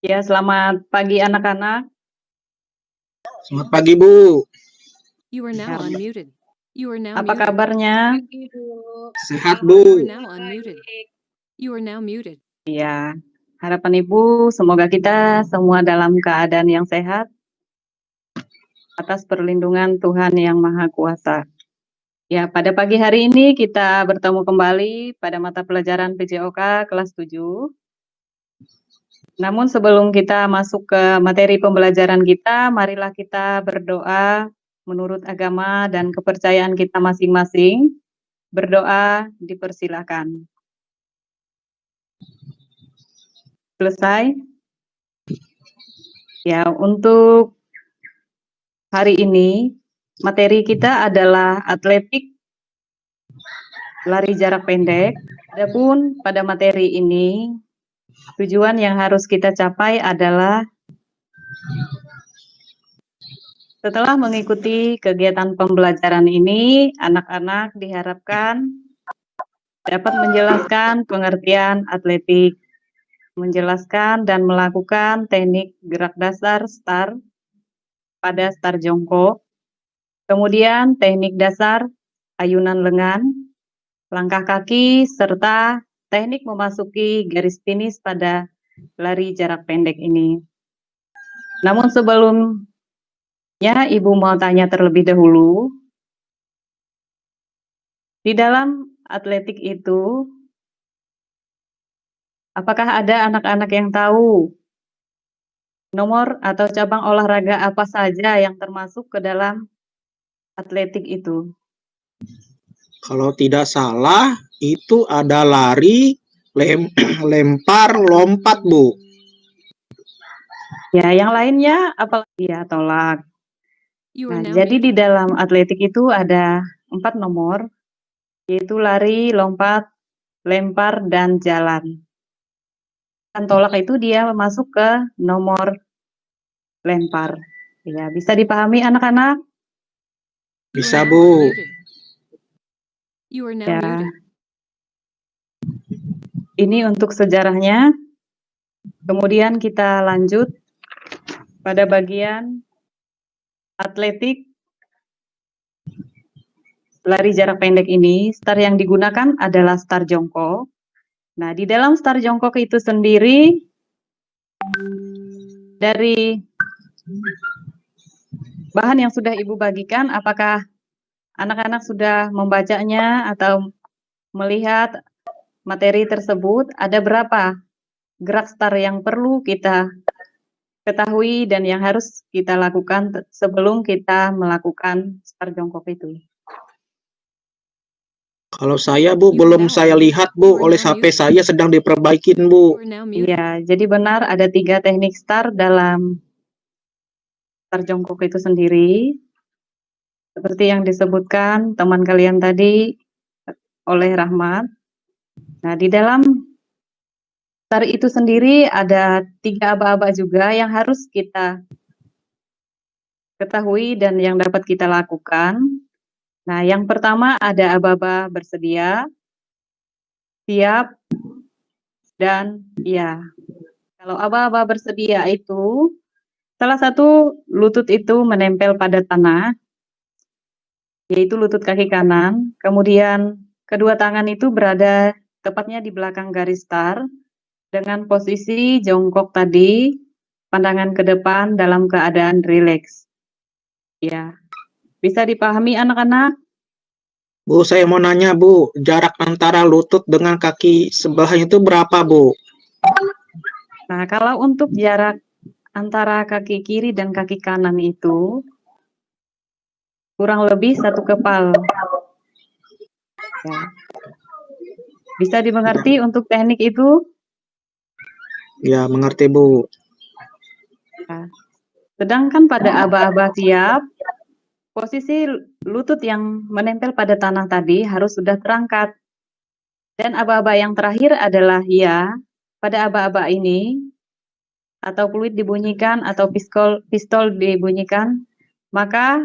Ya, selamat pagi anak-anak. Selamat pagi, Bu. You are now Ya, unmuted. You are now apa muted. kabarnya? Sehat, You Bu. are now unmuted. You are now muted. Ya, harapan Ibu semoga kita semua dalam keadaan yang sehat atas perlindungan Tuhan Yang Maha Kuasa. Ya, pada pagi hari ini kita bertemu kembali pada mata pelajaran PJOK kelas 7. Namun sebelum kita masuk ke materi pembelajaran kita, marilah kita berdoa menurut agama dan kepercayaan kita masing-masing. Berdoa dipersilakan. Selesai? Ya, untuk hari ini materi kita adalah atletik lari jarak pendek. Adapun pada materi ini tujuan yang harus kita capai adalah setelah mengikuti kegiatan pembelajaran ini, anak-anak diharapkan dapat menjelaskan pengertian atletik, menjelaskan dan melakukan teknik gerak dasar start pada start jongkok, kemudian teknik dasar ayunan lengan, langkah kaki, serta teknik memasuki garis finish pada lari jarak pendek ini. Namun sebelumnya, Ibu mau tanya terlebih dahulu, di dalam atletik itu, apakah ada anak-anak yang tahu nomor atau cabang olahraga apa saja yang termasuk ke dalam atletik itu? Kalau tidak salah, itu ada lari, lempar, lompat, Bu. Ya, yang lainnya apalagi ya, tolak. You are Nah, now jadi di muted. dalam atletik itu ada 4 nomor, yaitu lari, lompat, lempar, dan jalan. Dan tolak itu dia masuk ke nomor lempar. Ya, bisa dipahami anak-anak? You Bisa, are now Bu. unmuted. You are now Ya, muted. ini untuk sejarahnya. Kemudian kita lanjut pada bagian atletik lari jarak pendek ini. Start yang digunakan adalah start jongkok. Nah, di dalam start jongkok itu sendiri, dari bahan yang sudah Ibu bagikan, apakah anak-anak sudah membacanya atau melihat materi tersebut? Ada berapa gerak start yang perlu kita ketahui dan yang harus kita lakukan sebelum kita melakukan start jongkok itu? Kalau saya, Bu, You are belum now saya unmuted. lihat, You Bu. are Oleh now HP muted. saya sedang diperbaikin, Bu. You are now muted. Iya, jadi benar ada 3 teknik start dalam start jongkok itu sendiri. Seperti yang disebutkan teman kalian tadi oleh Rahmat. Nah, di dalam start itu sendiri ada 3 aba-aba juga yang harus kita ketahui dan yang dapat kita lakukan. Nah, yang pertama ada aba-aba bersedia, siap, dan iya. Kalau aba-aba bersedia itu, salah satu lutut itu menempel pada tanah, yaitu lutut kaki kanan. Kemudian kedua tangan itu berada tepatnya di belakang garis start dengan posisi jongkok tadi, pandangan ke depan dalam keadaan rileks. Ya, bisa dipahami anak-anak? Bu, saya mau nanya, Bu. Jarak antara lutut dengan kaki sebelahnya itu berapa, Bu? Nah, kalau untuk jarak antara kaki kiri dan kaki kanan itu kurang lebih 1 kepal. Ya. Bisa dimengerti untuk teknik itu? Ya, mengerti, Bu. Nah, sedangkan pada aba-aba siap, posisi lutut yang menempel pada tanah tadi harus sudah terangkat. Dan aba-aba yang terakhir adalah ya, pada aba-aba ini, atau fluid dibunyikan atau pistol dibunyikan, maka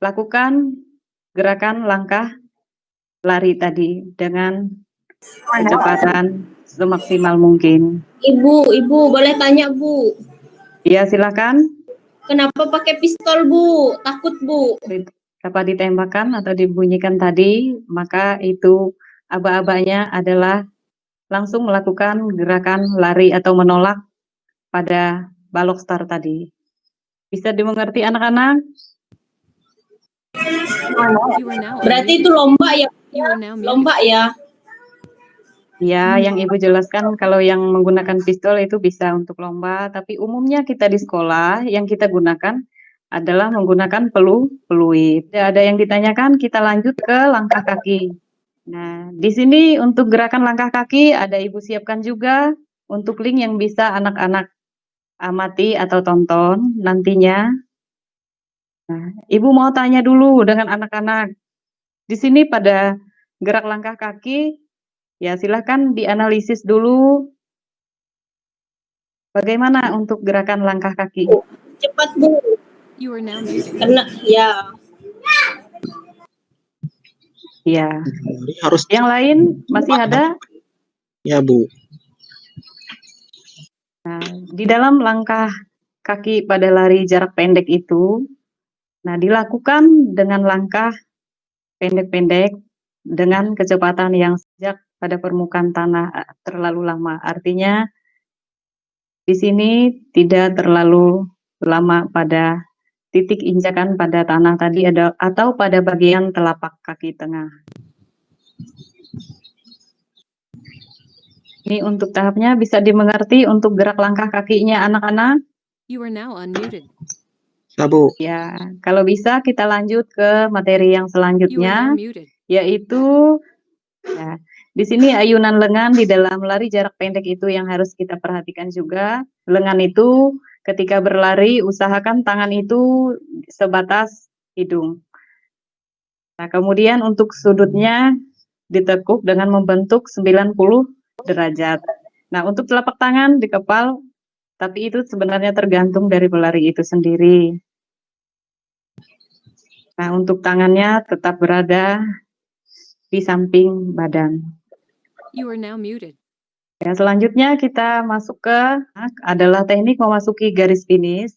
lakukan gerakan langkah lari tadi dengan kecepatan semaksimal mungkin. Ibu, boleh tanya, Bu? Ya, silakan. Kenapa pakai pistol, Bu? Takut, Bu. Dapat ditembakkan atau dibunyikan tadi, maka itu aba-abanya adalah langsung melakukan gerakan lari atau menolak pada balok star tadi. Bisa dimengerti anak-anak? You are now Berarti unmuted. itu lomba ya? You are now muted. Lomba ya? Ya, yang Ibu jelaskan kalau yang menggunakan pistol itu bisa untuk lomba, tapi umumnya kita di sekolah yang kita gunakan adalah menggunakan peluit. Ada yang ditanyakan, kita lanjut ke langkah kaki. Nah, di sini untuk gerakan langkah kaki ada Ibu siapkan juga untuk link yang bisa anak-anak amati atau tonton nantinya. Nah, Ibu mau tanya dulu dengan anak-anak. Di sini pada gerak langkah kaki, ya silahkan dianalisis dulu bagaimana untuk gerakan langkah kaki. Cepat, Bu. You are now muted. Karena ya. Ya, Jadi harus yang lain masih ada? ya, Bu. Di dalam langkah kaki pada lari jarak pendek itu, nah dilakukan dengan langkah pendek-pendek dengan kecepatan yang sejak pada permukaan tanah terlalu lama. Artinya di sini tidak terlalu lama pada titik injakan pada tanah tadi ada atau pada bagian telapak kaki tengah. Ini untuk tahapnya bisa dimengerti untuk gerak langkah kakinya anak-anak? You are now unmuted. Ya, Bu. Ya, kalau bisa kita lanjut ke materi yang You are now selanjutnya, muted. yaitu ya, di sini ayunan lengan di dalam lari jarak pendek itu yang harus kita perhatikan juga. Lengan itu ketika berlari usahakan tangan itu sebatas hidung. Nah, kemudian untuk sudutnya ditekuk dengan membentuk 90 derajat. Nah, untuk telapak tangan dikepal, tapi itu sebenarnya tergantung dari pelari itu sendiri. Nah, untuk tangannya tetap berada di samping badan. You are now muted. Ya, selanjutnya kita masuk ke adalah teknik memasuki garis finish.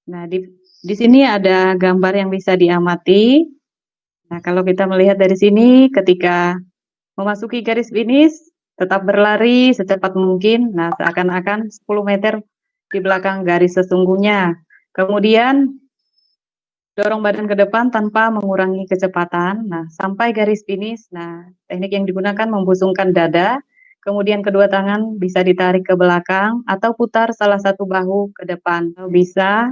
Nah, di sini ada gambar yang bisa diamati. Nah, kalau kita melihat dari sini ketika memasuki garis finish, tetap berlari secepat mungkin. Nah, seakan-akan 10 meter di belakang garis sesungguhnya. Kemudian dorong badan ke depan tanpa mengurangi kecepatan. Nah, sampai garis finish. Nah, teknik yang digunakan membusungkan dada, kemudian kedua tangan bisa ditarik ke belakang atau putar salah satu bahu ke depan. Bisa.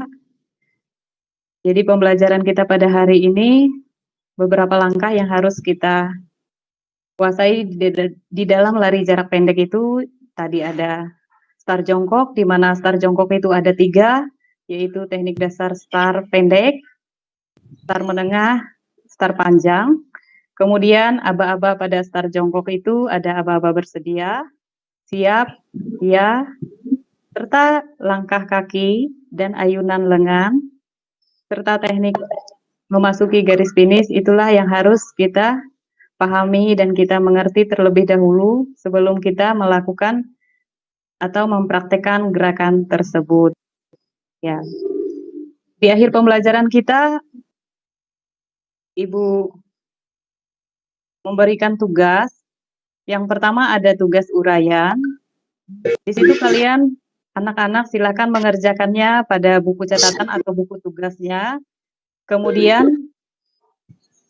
Jadi pembelajaran kita pada hari ini beberapa langkah yang harus kita kuasai di dalam lari jarak pendek itu. Tadi ada start jongkok, di mana start jongkok itu ada 3, yaitu teknik dasar start pendek, start menengah, start panjang. Kemudian aba-aba pada start jongkok itu ada aba-aba bersedia, siap, ya, serta langkah kaki dan ayunan lengan, serta teknik memasuki garis finish itulah yang harus kita pahami dan kita mengerti terlebih dahulu sebelum kita melakukan atau mempraktekkan gerakan tersebut. Ya. Di akhir pembelajaran kita, Ibu memberikan tugas. Yang pertama ada tugas uraian. Di situ kalian anak-anak silakan mengerjakannya pada buku catatan atau buku tugasnya. Kemudian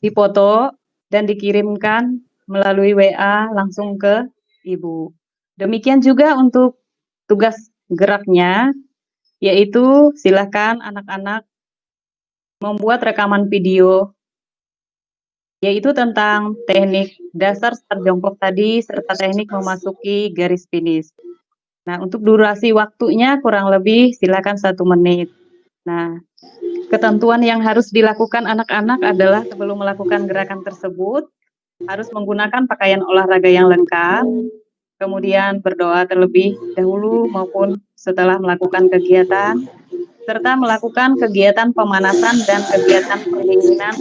dipoto dan dikirimkan melalui WA langsung ke Ibu. Demikian juga untuk tugas geraknya, yaitu silakan anak-anak membuat rekaman video, yaitu tentang teknik dasar start jongkok tadi, serta teknik memasuki garis finish. Nah, untuk durasi waktunya kurang lebih silakan 1 menit. Nah, ketentuan yang harus dilakukan anak-anak adalah sebelum melakukan gerakan tersebut, harus menggunakan pakaian olahraga yang lengkap, kemudian berdoa terlebih dahulu maupun setelah melakukan kegiatan, serta melakukan kegiatan pemanasan dan kegiatan pendinginan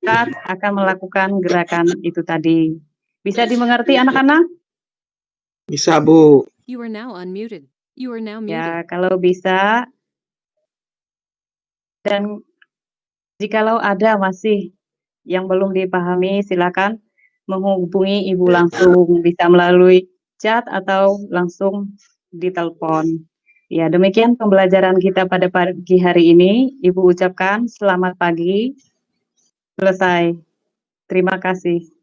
saat akan melakukan gerakan itu tadi. Bisa dimengerti anak-anak? Bisa, Bu. You are now unmuted. You are now muted. Ya, kalau bisa. Dan jikalau ada masih yang belum dipahami, silakan menghubungi Ibu langsung, bisa melalui chat atau langsung di telepon. Ya, demikian pembelajaran kita pada pagi hari ini. Ibu ucapkan selamat pagi. Selesai. Terima kasih.